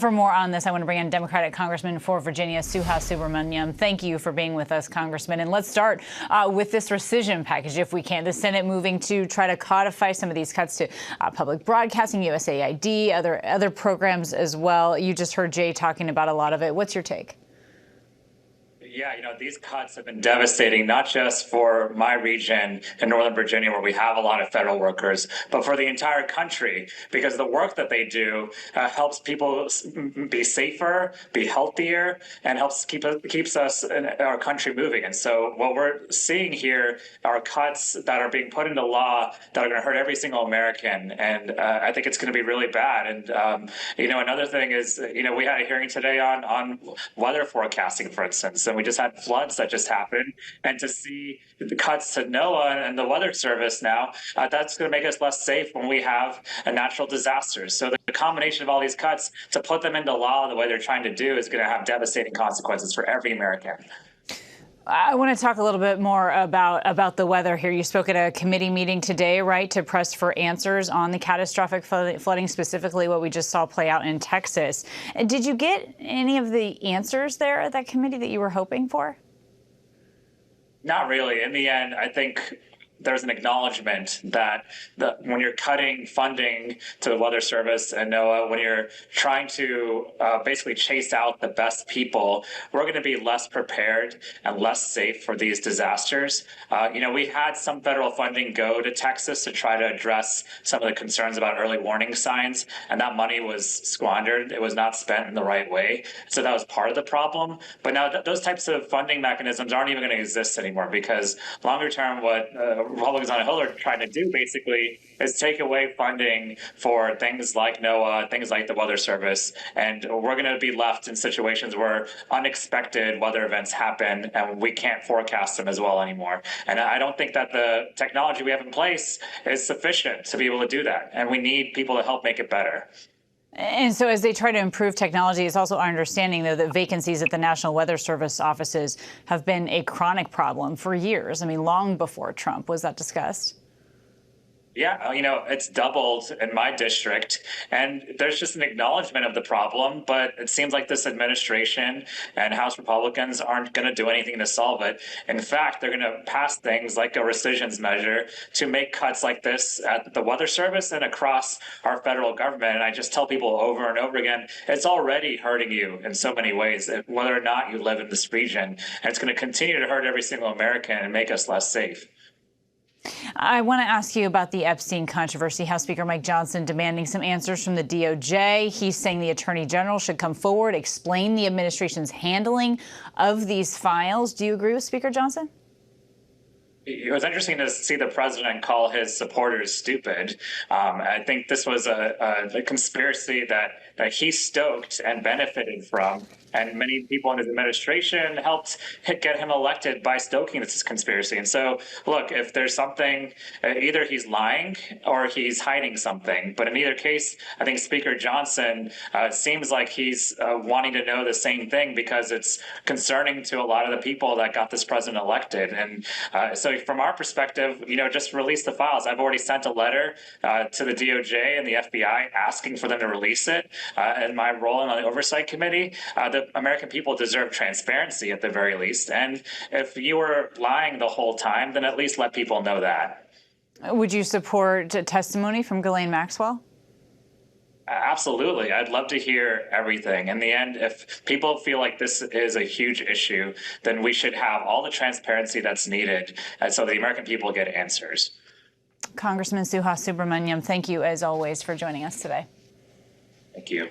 For more on this, I want to bring in Democratic Congressman for Virginia, Suhas Subramanyam. Thank you for being with us, Congressman. And let's start with this rescission package, if we can. The Senate moving to try to codify some of these cuts to public broadcasting, USAID, other programs as well. You just heard Jay talking about a lot of it. What's your take? Yeah, these cuts have been devastating, not just for my region in Northern Virginia, where we have a lot of federal workers, but for the entire country, because the work that they do helps people be safer, be healthier, and keeps us in our country moving. And so what we're seeing here are cuts that are being put into law that are going to hurt every single American. And I think it's going to be really bad. And, another thing is, we had a hearing today on weather forecasting, for instance, and we just had floods that just happened, and to see the cuts to NOAA and the Weather Service now, that's going to make us less safe when we have a natural disaster. So the combination of all these cuts, to put them into law the way they're trying to do, is going to have devastating consequences for every American. I want to talk a little bit more about the weather here. You spoke at a committee meeting today, right, to press for answers on the catastrophic flooding, specifically what we just saw play out in Texas. Did you get any of the answers there at that committee that you were hoping for? Not really. In the end, I think there's an acknowledgement that when you're cutting funding to the Weather Service and NOAA, when you're trying to basically chase out the best people, we're going to be less prepared and less safe for these disasters. We had some federal funding go to Texas to try to address some of the concerns about early warning signs, and that money was squandered. It was not spent in the right way. So that was part of the problem. But now those types of funding mechanisms aren't even going to exist anymore, because longer term, what Republicans on the Hill are trying to do basically is take away funding for things like NOAA, things like the Weather Service, and we're going to be left in situations where unexpected weather events happen and we can't forecast them as well anymore. And I don't think that the technology we have in place is sufficient to be able to do that, and we need people to help make it better. And so as they try to improve technology, it's also our understanding, though, that vacancies at the National Weather Service offices have been a chronic problem for years. I mean, long before Trump. Was that discussed? Yeah, it's doubled in my district, and there's just an acknowledgement of the problem, but it seems like this administration and House Republicans aren't going to do anything to solve it. In fact, they're going to pass things like a rescissions measure to make cuts like this at the Weather Service and across our federal government. And I just tell people over and over again, it's already hurting you in so many ways, whether or not you live in this region, and it's going to continue to hurt every single American and make us less safe. I want to ask you about the Epstein controversy. House Speaker Mike Johnson demanding some answers from the DOJ. He's saying the Attorney General should come forward, explain the administration's handling of these files. Do you agree with Speaker Johnson? It was interesting to see the president call his supporters stupid. I think this was a conspiracy that he stoked and benefited from, and many people in his administration helped get him elected by stoking this conspiracy. And so, look, if there's something, either he's lying or he's hiding something. But in either case, I think Speaker Johnson seems like he's wanting to know the same thing, because it's concerning to a lot of the people that got this president elected. And so from our perspective, just release the files. I've already sent a letter to the DOJ and the FBI asking for them to release it. In my role on the Oversight Committee, the American people deserve transparency at the very least. And if you were lying the whole time, then at least let people know that. Would you support testimony from Ghislaine Maxwell? Absolutely. I'd love to hear everything. In the end, if people feel like this is a huge issue, then we should have all the transparency that's needed so the American people get answers. Congressman Suhas Subramanyam, thank you, as always, for joining us today. Thank you.